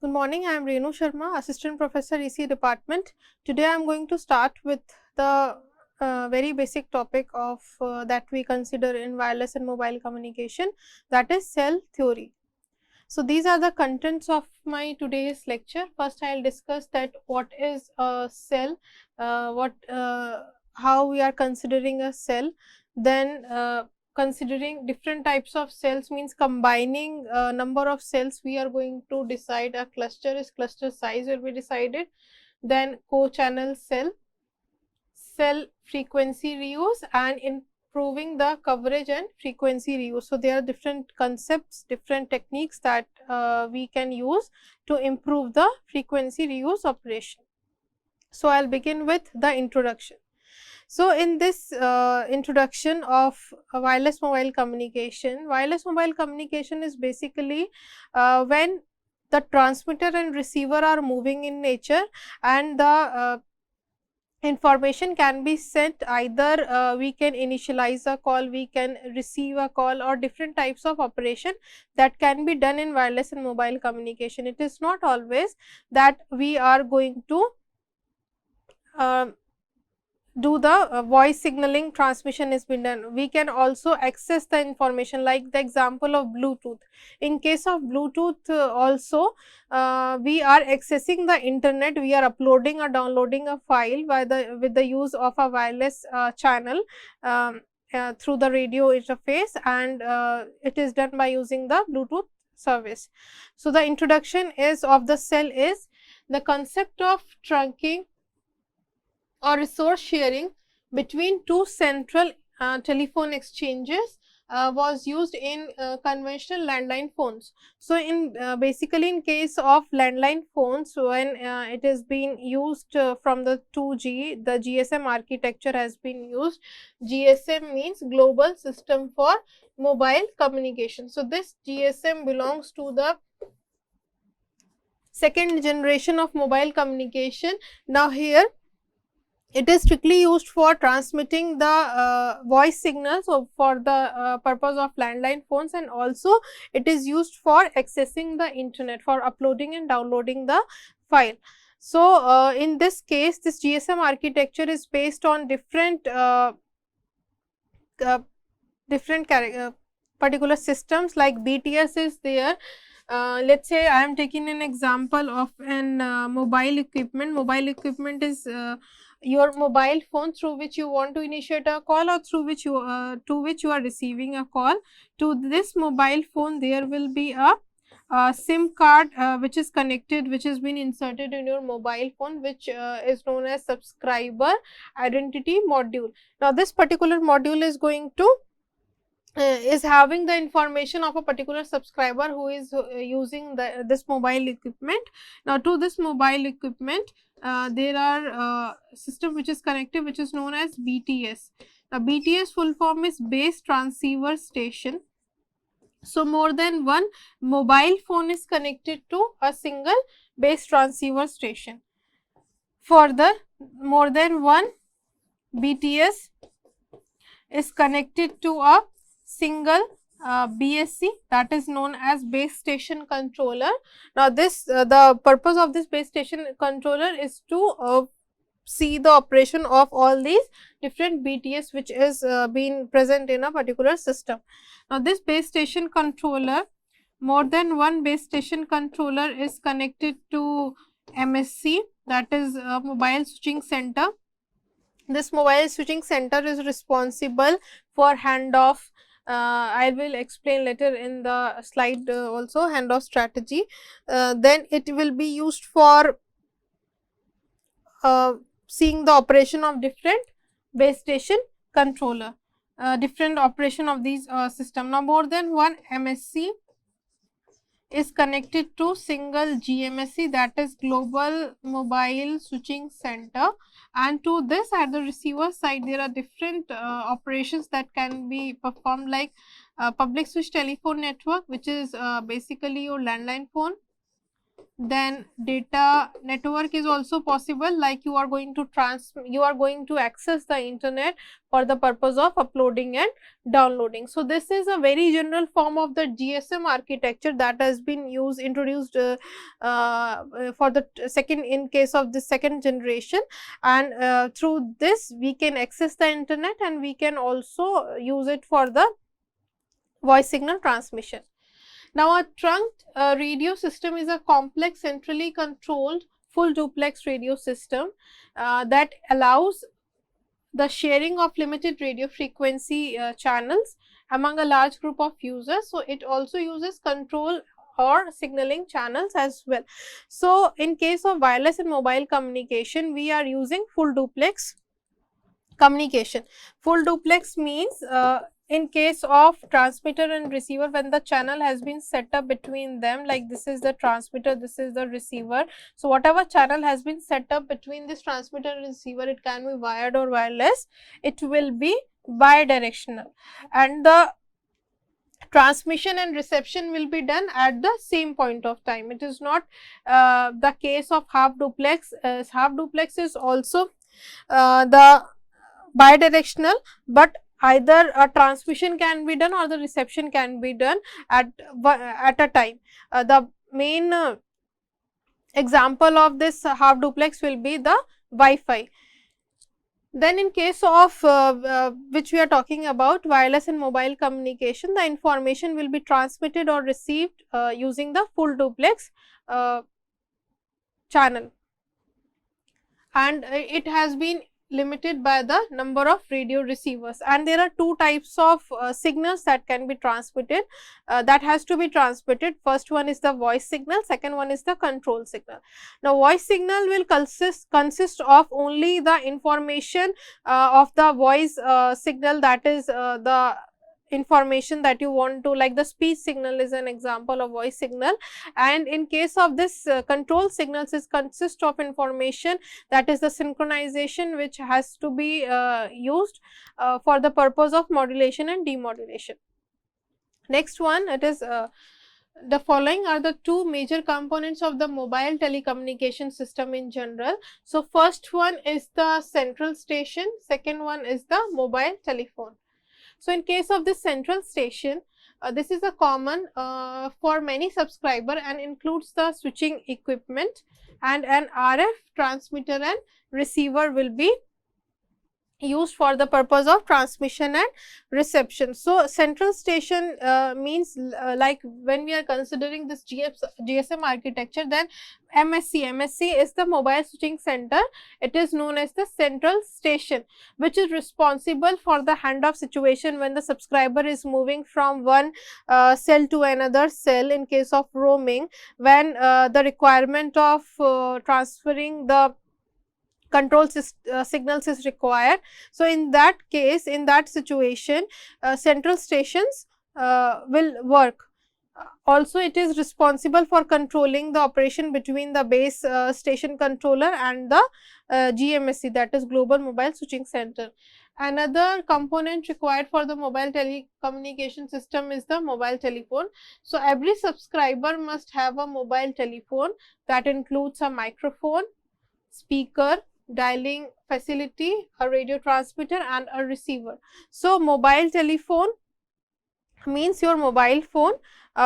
Good morning, I am Renu Sharma, Assistant Professor EC Department. Today I am going to start with the very basic topic of that we consider in wireless and mobile communication, that is cell theory. So, these are the contents of my today's lecture. First, I will discuss that what is a cell, how we are considering a cell, then considering different types of cells means combining number of cells we are going to decide a cluster is cluster size will be decided, then co-channel cell frequency reuse and improving the coverage and frequency reuse. So, there are different concepts, different techniques that we can use to improve the frequency reuse operation. So, I will begin with the introduction. So, in this introduction of wireless mobile communication is basically when the transmitter and receiver are moving in nature and the information can be sent either we can initialize a call, we can receive a call or different types of operation that can be done in wireless and mobile communication. It is not always that we are going to do the voice signaling transmission is been done. We can also access the information like the example of Bluetooth. In case of Bluetooth also we are accessing the internet, we are uploading or downloading a file with the use of a wireless channel through the radio interface, and it is done by using the Bluetooth service. So, the introduction is of the cell is the concept of trunking or resource sharing between two central telephone exchanges was used in conventional landline phones. So, in basically in case of landline phones, when it is being used from the 2G, the GSM architecture has been used. GSM means Global System for Mobile Communication. So, this GSM belongs to the second generation of mobile communication. Now, here it is strictly used for transmitting the voice signals for the purpose of landline phones, and also it is used for accessing the internet for uploading and downloading the file. So, in this case this GSM architecture is based on different particular systems like BTS is there. Let us say I am taking an example of an mobile equipment. Mobile equipment is your mobile phone through which you want to initiate a call or through which you to which you are receiving a call. To this mobile phone there will be a SIM card which is connected, which has been inserted in your mobile phone, which is known as subscriber identity module. Now, this particular module is going to is having the information of a particular subscriber who is using this mobile equipment. Now, to this mobile equipment there are system which is connected, which is known as BTS. Now, BTS full form is base transceiver station. So, more than one mobile phone is connected to a single base transceiver station. Further, more than one BTS is connected to a single BSC, that is known as base station controller. Now, this the purpose of this base station controller is to see the operation of all these different BTS which is being present in a particular system. Now, this base station controller, more than one base station controller is connected to MSC, that is mobile switching center. This mobile switching center is responsible for handoff. I will explain later in the slide also handoff strategy. Then it will be used for seeing the operation of different base station controller, different operation of these system. Now, more than one MSC is connected to single GMSC, that is Global Mobile Switching Center, and to this at the receiver side there are different operations that can be performed like public switch telephone network, which is basically your landline phone. Then data network is also possible, like you are going to access the internet for the purpose of uploading and downloading. So this is a very general form of the GSM architecture that has been introduced for the second, in case of the second generation, and through this we can access the internet and we can also use it for the voice signal transmission. Now, a trunked radio system is a complex centrally controlled full duplex radio system that allows the sharing of limited radio frequency channels among a large group of users. So, it also uses control or signaling channels as well. So, in case of wireless and mobile communication, we are using full duplex communication. Full duplex means in case of transmitter and receiver, when the channel has been set up between them, like this is the transmitter, this is the receiver. So, whatever channel has been set up between this transmitter and receiver, it can be wired or wireless, it will be bidirectional, and the transmission and reception will be done at the same point of time. It is not the case of half duplex. Half duplex is also the bidirectional, but either a transmission can be done or the reception can be done at a time. The main example of this half duplex will be the Wi-Fi. Then in case of which we are talking about wireless and mobile communication, the information will be transmitted or received using the full duplex channel, and it has been limited by the number of radio receivers, and there are two types of signals that can be transmitted, that has to be transmitted. First one is the voice signal, second one is the control signal. Now, voice signal will consist of only the information of the voice signal, that is the information that you want to, like the speech signal is an example of voice signal, and in case of this control signals is consist of information, that is the synchronization which has to be used for the purpose of modulation and demodulation. Next one, it is the following are the two major components of the mobile telecommunication system in general. So, first one is the central station, second one is the mobile telephone. So, in case of this central station, this is a common for many subscriber and includes the switching equipment, and an RF transmitter and receiver will be used for the purpose of transmission and reception. So, central station means like when we are considering this GSM architecture, then MSC is the mobile switching center. It is known as the central station, which is responsible for the handoff situation when the subscriber is moving from one cell to another cell in case of roaming, when the requirement of transferring the control signals is required. So, in that case, in that situation, central stations will work. Also, it is responsible for controlling the operation between the base station controller and the GMSC, that is Global Mobile Switching Center. Another component required for the mobile telecommunication system is the mobile telephone. So, every subscriber must have a mobile telephone that includes a microphone, speaker, dialing facility, a radio transmitter and a receiver. So, mobile telephone means your mobile phone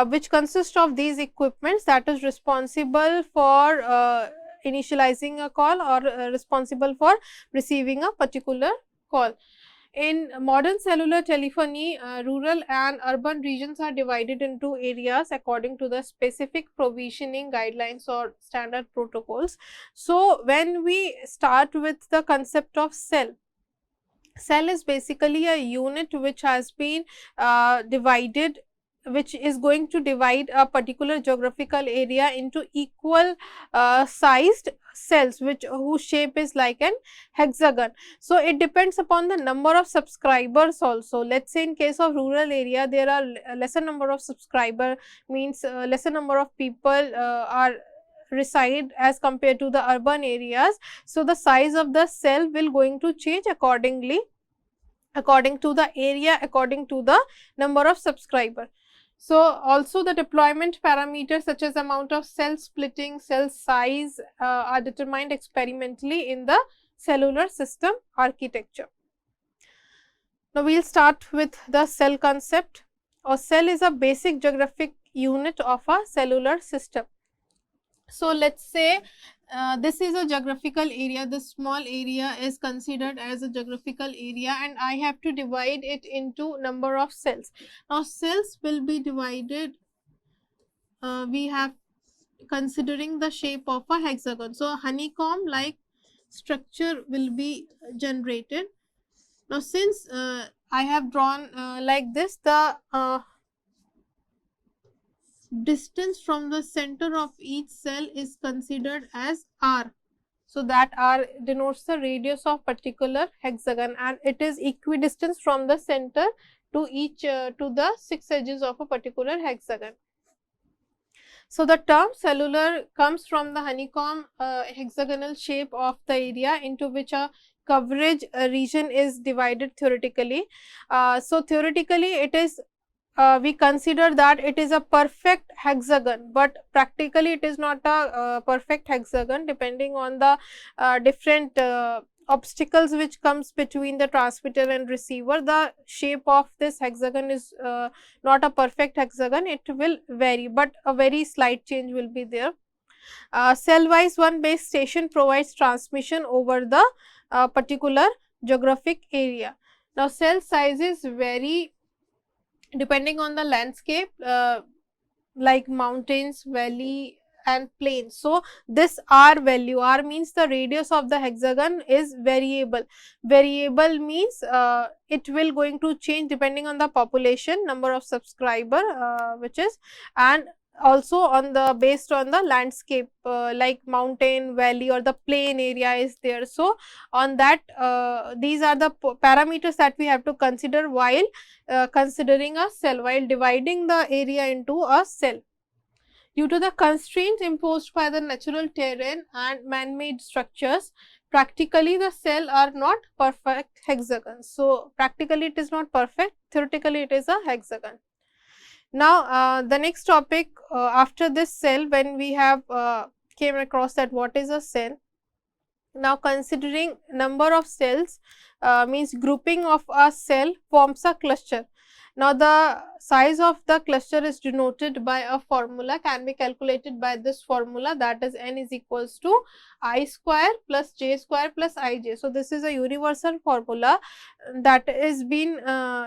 which consists of these equipments, that is responsible for initializing a call or responsible for receiving a particular call. In modern cellular telephony, rural and urban regions are divided into areas according to the specific provisioning guidelines or standard protocols. So, when we start with the concept of cell is basically a unit which has been divided, which is going to divide a particular geographical area into equal sized cells, whose shape is like an hexagon. So, it depends upon the number of subscribers also. Let us say in case of rural area, there are lesser number of subscriber, means lesser number of people are reside as compared to the urban areas. So, the size of the cell will going to change accordingly, according to the area, according to the number of subscriber. So also the deployment parameters such as amount of cell splitting, cell size are determined experimentally in the cellular system architecture. Now we will start with the cell concept. A cell is a basic geographic unit of a cellular system. So let us say this is a geographical area, this small area is considered as a geographical area, and I have to divide it into number of cells. Now cells will be divided, we have considering the shape of a hexagon. So a honeycomb like structure will be generated. Now since I have drawn like this, the distance from the center of each cell is considered as r. So that r denotes the radius of particular hexagon, and it is equidistant from the center to each to the 6 edges of a particular hexagon. So the term cellular comes from the honeycomb hexagonal shape of the area into which a coverage region is divided theoretically. So theoretically it is we consider that it is a perfect hexagon, but practically it is not a perfect hexagon, depending on the different obstacles which comes between the transmitter and receiver. The shape of this hexagon is not a perfect hexagon, it will vary, but a very slight change will be there. Cell wise one base station provides transmission over the particular geographic area. Now cell sizes vary depending on the landscape, like mountains, valley and plains. So this r value, r means the radius of the hexagon is variable. Variable means it will going to change depending on the population, number of subscriber which is, and also on the based on the landscape, like mountain, valley or the plain area is there. So on that these are the parameters that we have to consider while considering a cell, while dividing the area into a cell. Due to the constraints imposed by the natural terrain and man-made structures, practically the cell are not perfect hexagons. So practically it is not perfect, theoretically it is a hexagon. Now the next topic after this cell, when we have came across that what is a cell. Now considering number of cells means grouping of a cell forms a cluster. Now the size of the cluster is denoted by a formula, can be calculated by this formula, that is n is equals to I square plus j square plus ij. So this is a universal formula that is been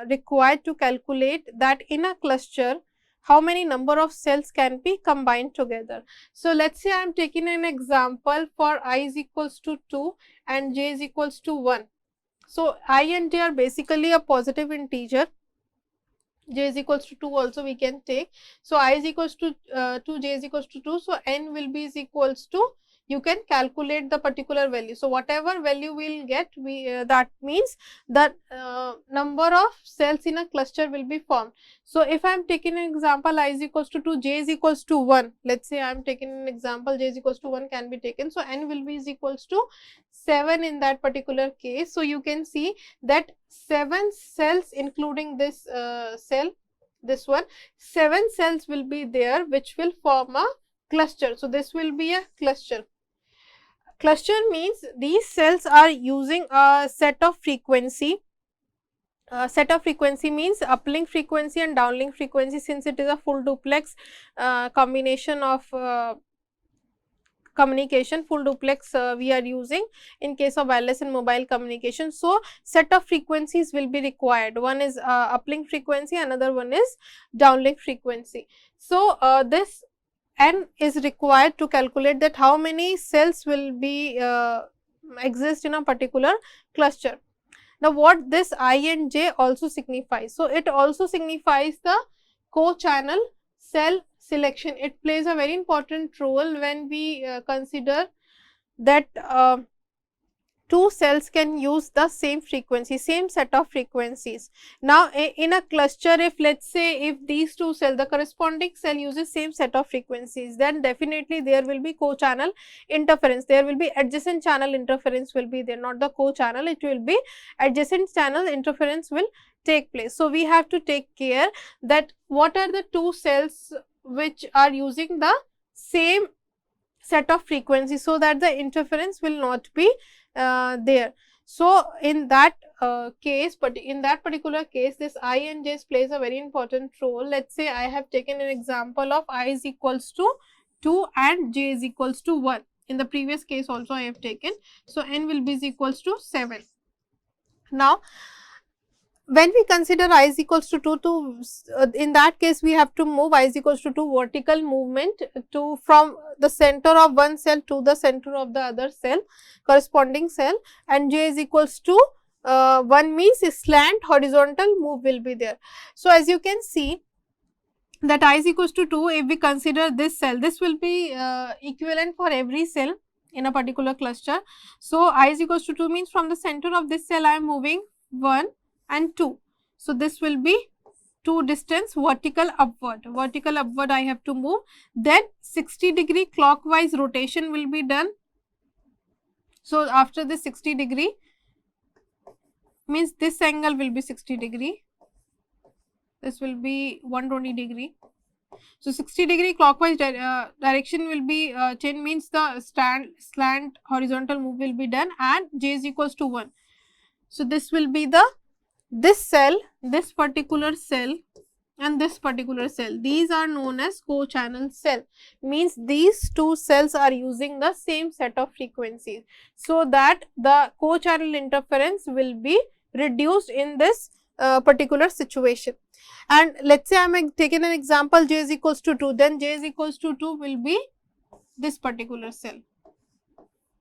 required to calculate that in a cluster how many number of cells can be combined together. So let us say I am taking an example for I is equals to 2 and j is equals to 1. So I and j are basically a positive integer, j is equals to 2 also we can take. So I is equals to 2, j is equals to 2. So n will be is equals to, you can calculate the particular value. So whatever value we will get, we that means that number of cells in a cluster will be formed. So if I am taking an example I is equals to 2, j is equals to 1, let us say I am taking an example j is equals to 1 can be taken. So n will be is equals to 7 in that particular case. So you can see that 7 cells including this cell, this one, 7 cells will be there which will form a cluster. So this will be a cluster. Cluster means these cells are using a set of frequency. Set of frequency means uplink frequency and downlink frequency, since it is a full duplex combination of communication, full duplex we are using in case of wireless and mobile communication. So set of frequencies will be required, one is uplink frequency, another one is downlink frequency. So this n is required to calculate that how many cells will be exist in a particular cluster. Now what this I and j also signifies? So it also signifies the co-channel cell selection. It plays a very important role when we consider that two cells can use the same frequency, same set of frequencies. Now in a cluster, if let us say if these two cells, the corresponding cell uses same set of frequencies, then definitely there will be co-channel interference, there will be adjacent channel interference will be there, not the co-channel, it will be adjacent channel interference will take place. So, we have to take care that what are the two cells which are using the same set of frequencies, so that the interference will not be there. So, in that case, but in that particular case, this I and J plays a very important role. Let us say I have taken an example of I is equals to 2 and J is equals to 1. In the previous case also I have taken. So, N will be is equals to 7. Now, when we consider I is equals to 2, in that case we have to move I is equals to 2 vertical movement to from the center of one cell to the center of the other cell, corresponding cell, and J is equals to 1 means slant horizontal move will be there. So, as you can see that I is equals to 2, if we consider this cell, this will be equivalent for every cell in a particular cluster. So, I is equals to 2 means from the center of this cell I am moving 1 and 2. So, this will be 2 distance vertical upward I have to move. Then 60-degree clockwise rotation will be done. So, after this 60-degree means this angle will be 60-degree, this will be 120-degree. So, 60-degree clockwise direction will be 10 means the slant horizontal move will be done, and J is equals to 1. So, this will be the this cell, this particular cell and this particular cell, these are known as co-channel cell, means these two cells are using the same set of frequencies, so that the co-channel interference will be reduced in this particular situation. And let us say I am taking an example J is equals to 2, then J is equals to 2 will be this particular cell.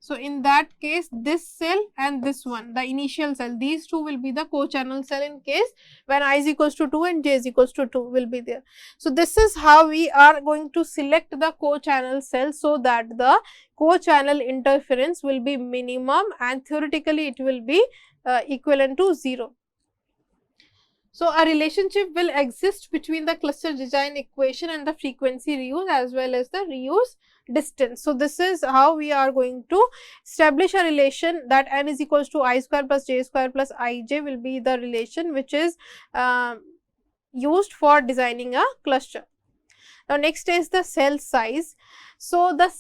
So, in that case this cell and this one, the initial cell, these two will be the co-channel cell in case when I is equals to 2 and J is equals to 2 will be there. So, this is how we are going to select the co-channel cell, so that the co-channel interference will be minimum and theoretically it will be equivalent to 0. So, a relationship will exist between the cluster design equation and the frequency reuse as well as the reuse distance. So, this is how we are going to establish a relation that N is equals to I square plus J square plus Ij will be the relation which is used for designing a cluster. Now, next is the cell size. So, the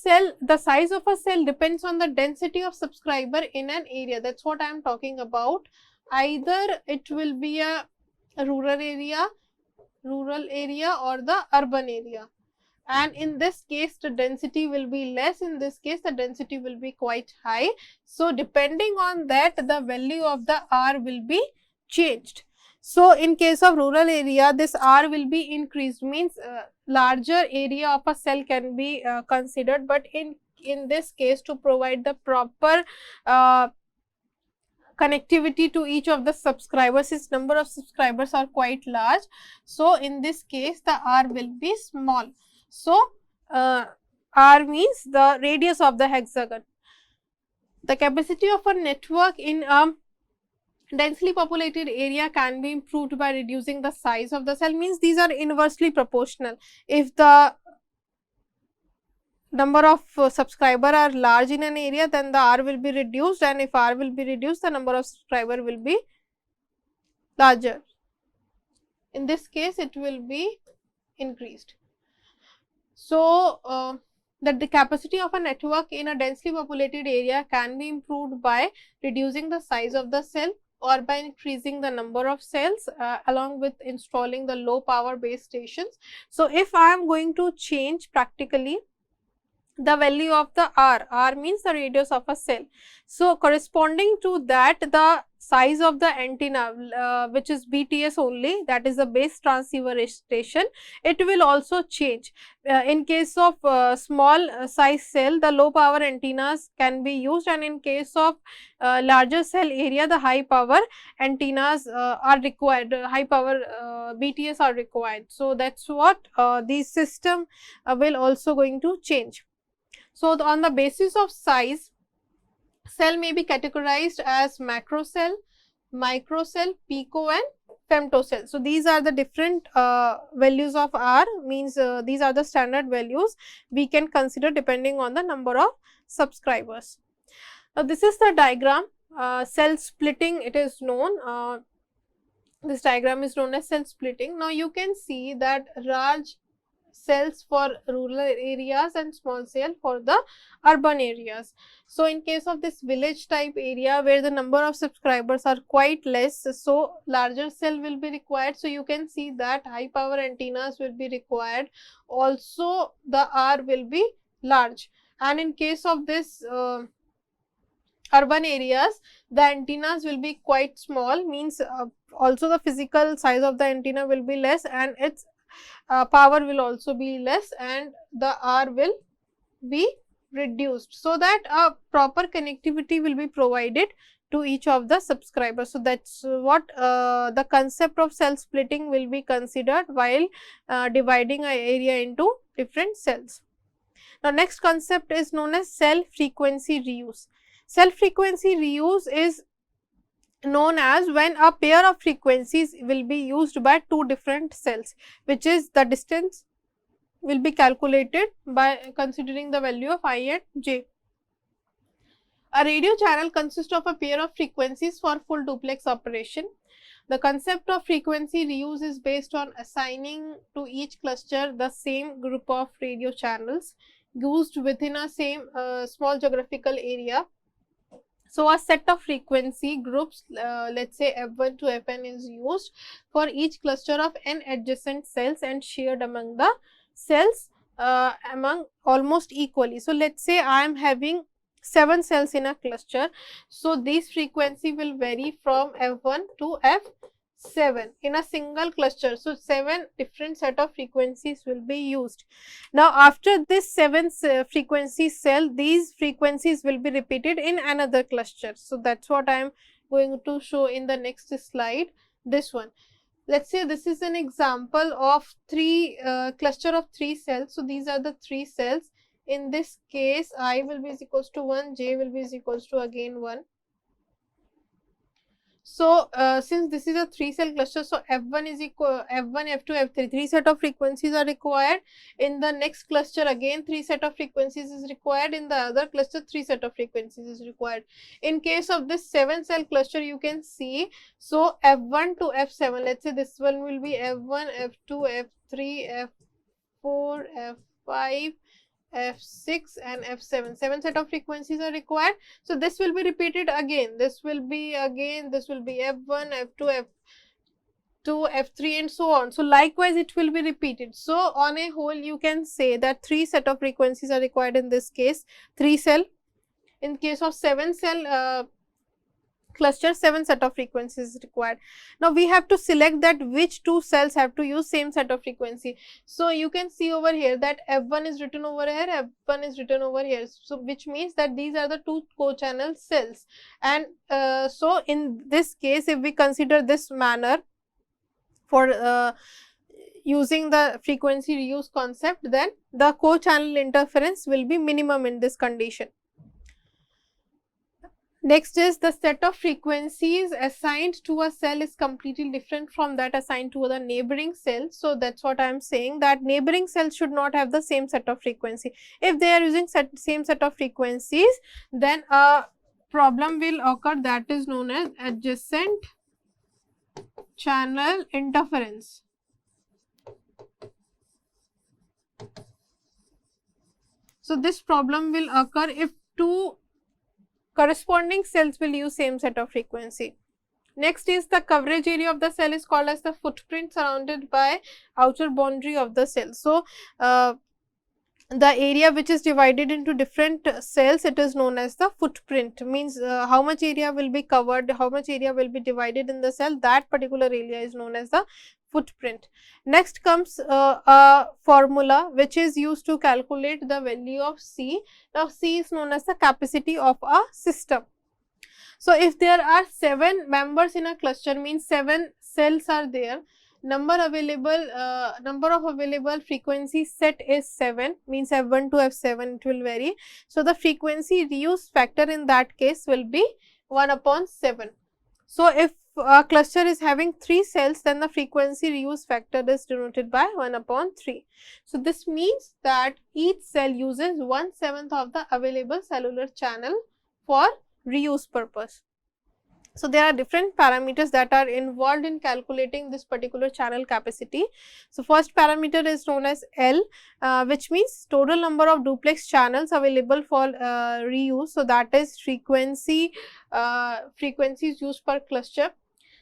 size of a cell depends on the density of subscriber in an area. That is what I am talking about. Either it will be a rural area or the urban area, and in this case the density will be less, in this case the density will be quite high. So, depending on that the value of the R will be changed. So, in case of rural area this R will be increased, means larger area of a cell can be considered, but in this case to provide the proper connectivity to each of the subscribers, since number of subscribers are quite large. So, in this case the R will be small. So, R means the radius of the hexagon. The capacity of a network in a densely populated area can be improved by reducing the size of the cell, means these are inversely proportional. If the number of subscriber are large in an area, then the R will be reduced, and if R will be reduced, the number of subscriber will be larger. In this case, it will be increased. So, that the capacity of a network in a densely populated area can be improved by reducing the size of the cell or by increasing the number of cells along with installing the low power base stations. So, if I am going to change practically the value of the R means the radius of a cell. So, corresponding to that the size of the antenna which is BTS only, that is the base transceiver station, it will also change. In case of small size cell, the low power antennas can be used, and in case of larger cell area, the high power antennas are required, high power BTS are required. So, that is what the system will also going to change. So, on the basis of size, cell may be categorized as macrocell, microcell, pico and femtocell. So, these are the different values of R, means these are the standard values we can consider depending on the number of subscribers. Now, this is the diagram, cell splitting it is known. This diagram is known as cell splitting. Now you can see that large cells for rural areas and small cell for the urban areas. So in case of this village type area where the number of subscribers are quite less, so larger cell will be required. So you can see that high power antennas will be required, also the R will be large. And in case of this urban areas, the antennas will be quite small, means also the physical size of the antenna will be less, and its power will also be less, and the R will be reduced, so that a proper connectivity will be provided to each of the subscribers. So that's what the concept of cell splitting will be considered while dividing an area into different cells. Now next concept is known as cell frequency reuse. Cell frequency reuse is known as when a pair of frequencies will be used by two different cells, which is the distance will be calculated by considering the value of I and j. A radio channel consists of a pair of frequencies for full duplex operation. The concept of frequency reuse is based on assigning to each cluster the same group of radio channels used within a same small geographical area. So a set of frequency groups, let's say F1 to Fn, is used for each cluster of n adjacent cells and shared among the cells among almost equally. So let's say I am having 7 cells in a cluster. So these frequency will vary from F1 to F7 in a single cluster. So 7 different set of frequencies will be used. Now after this 7 frequency cell, these frequencies will be repeated in another cluster. So that's what I am going to show in the next slide, this one. Let's say this is an example of cluster of 3 cells. So these are the 3 cells. In this case, I will be is equals to 1, j will be is equals to again 1. So since this is a 3 cell cluster, so F1 is equal F1, F2, F3, 3 set of frequencies are required. In the next cluster again 3 set of frequencies is required. In the other cluster 3 set of frequencies is required. In case of this 7 cell cluster, you can see, so F1 to F7, let's say this one will be F1, F2, F3, F4, F5, F6 and F7. 7 set of frequencies are required. So this will be repeated again. This will be again, this will be F1, F2, F2, F3 and so on. So likewise it will be repeated. So on a whole you can say that 3 set of frequencies are required in this case, 3 cell. In case of 7 cell cluster, 7 set of frequencies is required. Now we have to select that which 2 cells have to use same set of frequency. So you can see over here that F1 is written over here, F1 is written over here. So which means that these are the 2 co-channel cells. And so in this case, if we consider this manner for using the frequency reuse concept, then the co-channel interference will be minimum in this condition. Next is the set of frequencies assigned to a cell is completely different from that assigned to the neighboring cell. So that's what I am saying, that neighboring cells should not have the same set of frequency. If they are using same set of frequencies, then a problem will occur that is known as adjacent channel interference. So this problem will occur if 2 corresponding cells will use same set of frequency. Next is the coverage area of the cell is called as the footprint surrounded by outer boundary of the cell. So the area which is divided into different cells, it is known as the footprint, means how much area will be covered, how much area will be divided in the cell, that particular area is known as the footprint. Next comes a formula which is used to calculate the value of C. Now C is known as the capacity of a system. So if there are 7 members in a cluster, means 7 cells are there, number of available frequency set is 7, means F1 to F7 it will vary. So the frequency reuse factor in that case will be 1/7. So if a cluster is having 3 cells, then the frequency reuse factor is denoted by 1/3. So this means that each cell uses 1/7 of the available cellular channel for reuse purpose. So, there are different parameters that are involved in calculating this particular channel capacity. So, first parameter is known as L, which means total number of duplex channels available for reuse. So, that is frequencies used per cluster.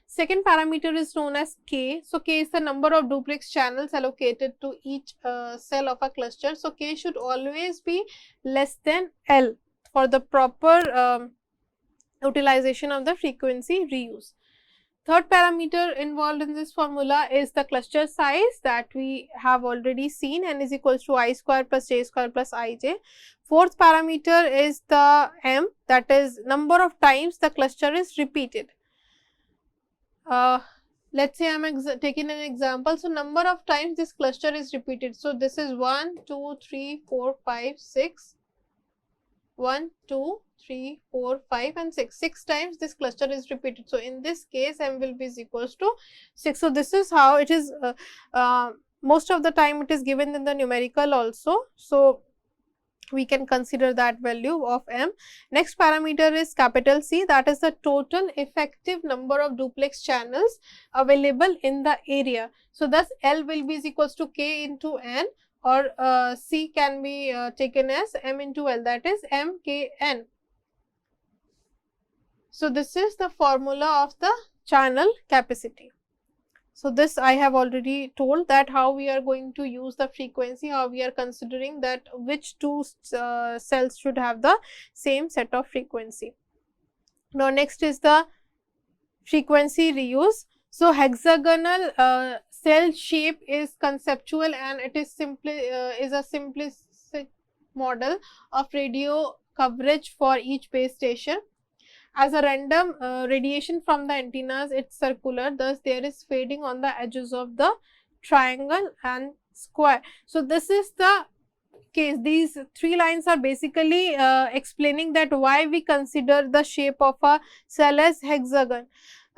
Second parameter is known as K. So, K is the number of duplex channels allocated to each cell of a cluster. So, K should always be less than L for the proper utilization of the frequency reuse. Third parameter involved in this formula is the cluster size that we have already seen, n is equals to I square plus j square plus ij. Fourth parameter is the m, that is number of times the cluster is repeated. Let's say I am taking an example. So, number of times this cluster is repeated. So, this is 1, 2, 3, 4, 5, 6. 1, 2, 3, 4, 5 and 6. 6 times this cluster is repeated. So, in this case m will be is equals to 6. So, this is how it is most of the time it is given in the numerical also. So, we can consider that value of m. Next parameter is capital C, that is the total effective number of duplex channels available in the area. So, thus L will be is equals to K into N, or C can be taken as m into L, that is m k n. So, this is the formula of the channel capacity. So, this I have already told that how we are going to use the frequency, how we are considering that which two cells should have the same set of frequency. Now, next is the frequency reuse. So, hexagonal cell shape is conceptual and it is is a simplistic model of radio coverage for each base station. As a random radiation from the antennas, it's circular, thus there is fading on the edges of the triangle and square. So, this is the case. These three lines are basically explaining that why we consider the shape of a cell as hexagon.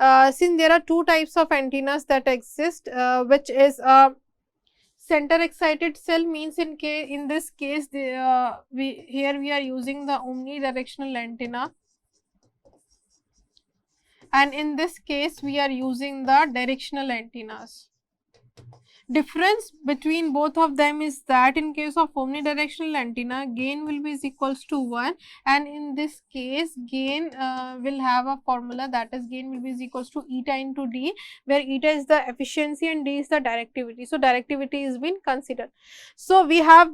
Since there are two types of antennas that exist, which is a center excited cell, means in this case we are using the omnidirectional antenna, and in this case we are using the directional antennas. Difference between both of them is that in case of omnidirectional antenna, gain will be is equals to 1, and in this case gain will have a formula, that is gain will be is equals to eta into d, where eta is the efficiency and d is the directivity. So, directivity is been considered. So, we have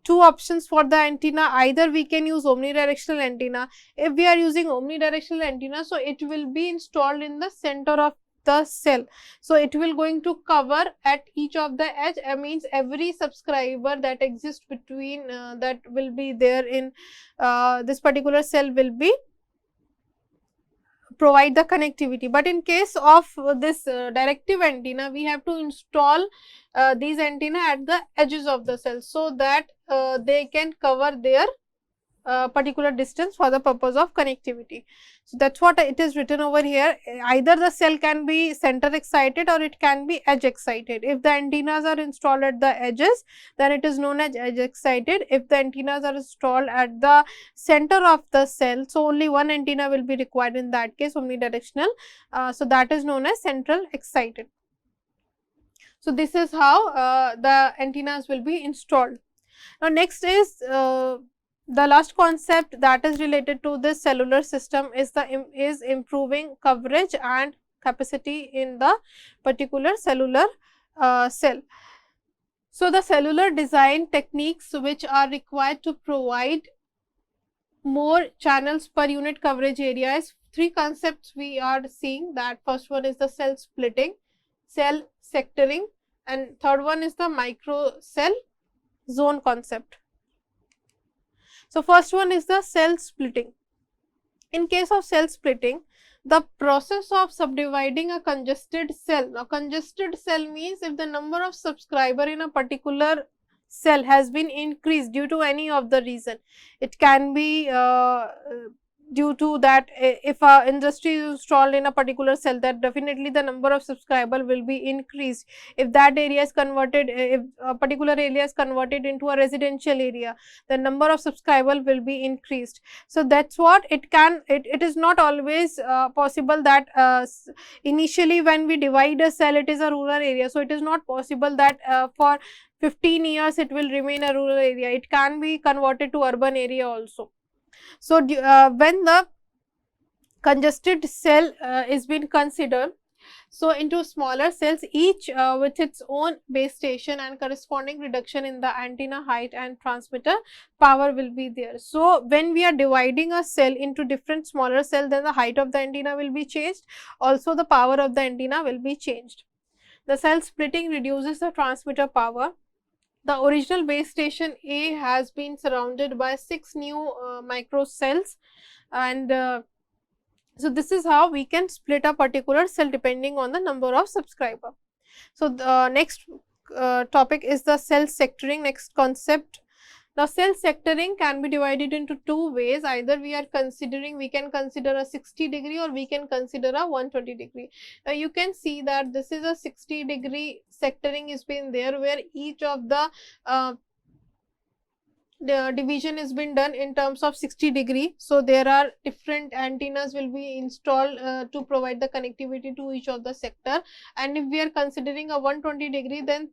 two options for the antenna. Either we can use omnidirectional antenna. If we are using omnidirectional antenna, so it will be installed in the center of the cell. So, it will going to cover at each of the edge, means every subscriber that exists between that will be there in this particular cell will be provide the connectivity. But in case of this directive antenna, we have to install these antenna at the edges of the cell, so that they can cover their particular distance for the purpose of connectivity. So, that is what it is written over here. Either the cell can be center excited or it can be edge excited. If the antennas are installed at the edges, then it is known as edge excited. If the antennas are installed at the center of the cell, so only one antenna will be required in that case, omnidirectional. So, that is known as central excited. So, this is how the antennas will be installed. Now, next is the last concept that is related to this cellular system is improving coverage and capacity in the particular cellular cell. So, the cellular design techniques which are required to provide more channels per unit coverage area is three concepts we are seeing. That first one is the cell splitting, cell sectoring, and third one is the microcell zone concept. So, first one is the cell splitting. In case of cell splitting, the process of subdividing a congested cell. Now, congested cell means if the number of subscriber in a particular cell has been increased due to any of the reason. It can be due to that, if a industry is installed in a particular cell, that definitely the number of subscriber will be increased. If that area is converted, if a particular area is converted into a residential area, the number of subscriber will be increased. So that's what it can, it is not always possible that initially when we divide a cell, it is a rural area. So it is not possible that for 15 years it will remain a rural area. It can be converted to urban area also. So when the congested cell is being considered, so into smaller cells, each with its own base station and corresponding reduction in the antenna height and transmitter power will be there. So when we are dividing a cell into different smaller cells, then the height of the antenna will be changed, also the power of the antenna will be changed. The cell splitting reduces the transmitter power. The original base station A has been surrounded by 6 new micro cells, and so this is how we can split a particular cell depending on the number of subscriber. So the next topic is the cell sectoring, next concept. Now cell sectoring can be divided into two ways. Either we can consider a 60° or we can consider a 120°. Now you can see that this is a 60° sectoring is been there, where each of the division has been done in terms of 60°. So there are different antennas will be installed to provide the connectivity to each of the sector. And if we are considering a 120°, then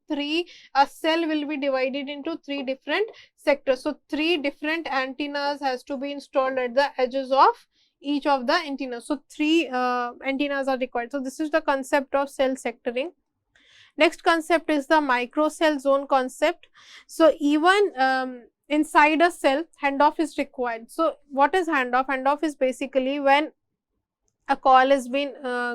a cell will be divided into 3 different sectors. So 3 different antennas has to be installed at the edges of each of the antennas. So 3 antennas are required. So this is the concept of cell sectoring. Next concept is the microcell zone concept. So even inside a cell, handoff is required. So what is handoff? Handoff is basically when a call has been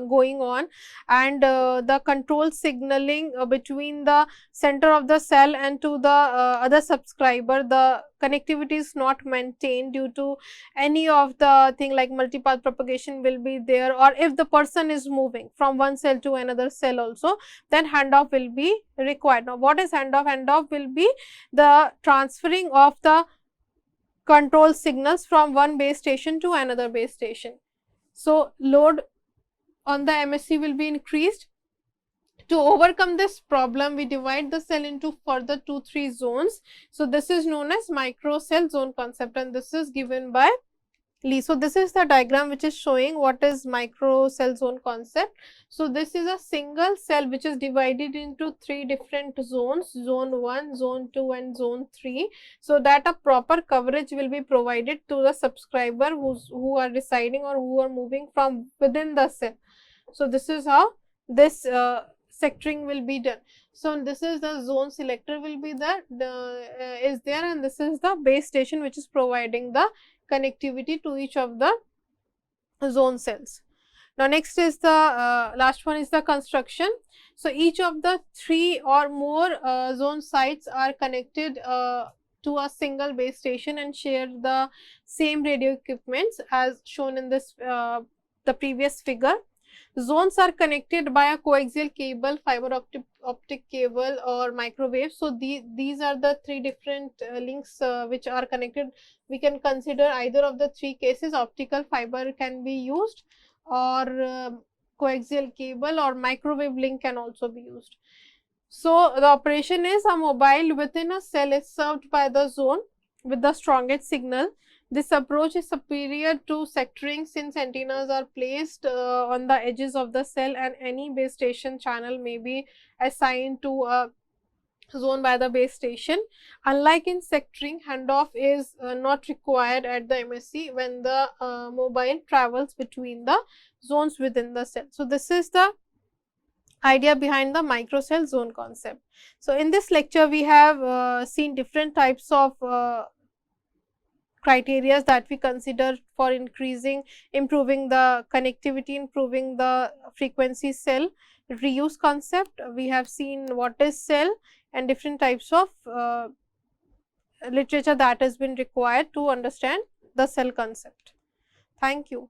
going on, and the control signaling between the center of the cell and to the other subscriber, the connectivity is not maintained due to any of the thing like multipath propagation will be there, or if the person is moving from one cell to another cell also, then handoff will be required. Now what is handoff? Handoff will be the transferring of the control signals from one base station to another base station. So load on the MSC will be increased. To overcome this problem, we divide the cell into further 2-3 zones. So this is known as microcell zone concept, and this is given by Lee. So this is the diagram which is showing what is microcell zone concept. So this is a single cell which is divided into 3 different zones, zone 1, zone 2 and zone 3, so that a proper coverage will be provided to the subscriber who are residing or who are moving from within the cell. So this is how this sectoring will be done. So this is the zone selector will be there, and this is the base station which is providing the connectivity to each of the zone cells. Now next is the last one is the construction. So each of the 3 or more zone sites are connected to a single base station and share the same radio equipments as shown in this the previous figure. Zones are connected by a coaxial cable, fiber optic cable or microwave. So these are the 3 different links which are connected. We can consider either of the 3 cases. Optical fiber can be used, or coaxial cable or microwave link can also be used. So the operation is a mobile within a cell is served by the zone with the strongest signal. This approach is superior to sectoring since antennas are placed on the edges of the cell, and any base station channel may be assigned to a zone by the base station. Unlike in sectoring, handoff is not required at the MSC when the mobile travels between the zones within the cell. So this is the idea behind the microcell zone concept. So in this lecture, we have seen different types of criteria that we consider for improving the connectivity, improving the frequency cell. Reuse concept, we have seen what is cell and different types of literature that has been required to understand the cell concept. Thank you.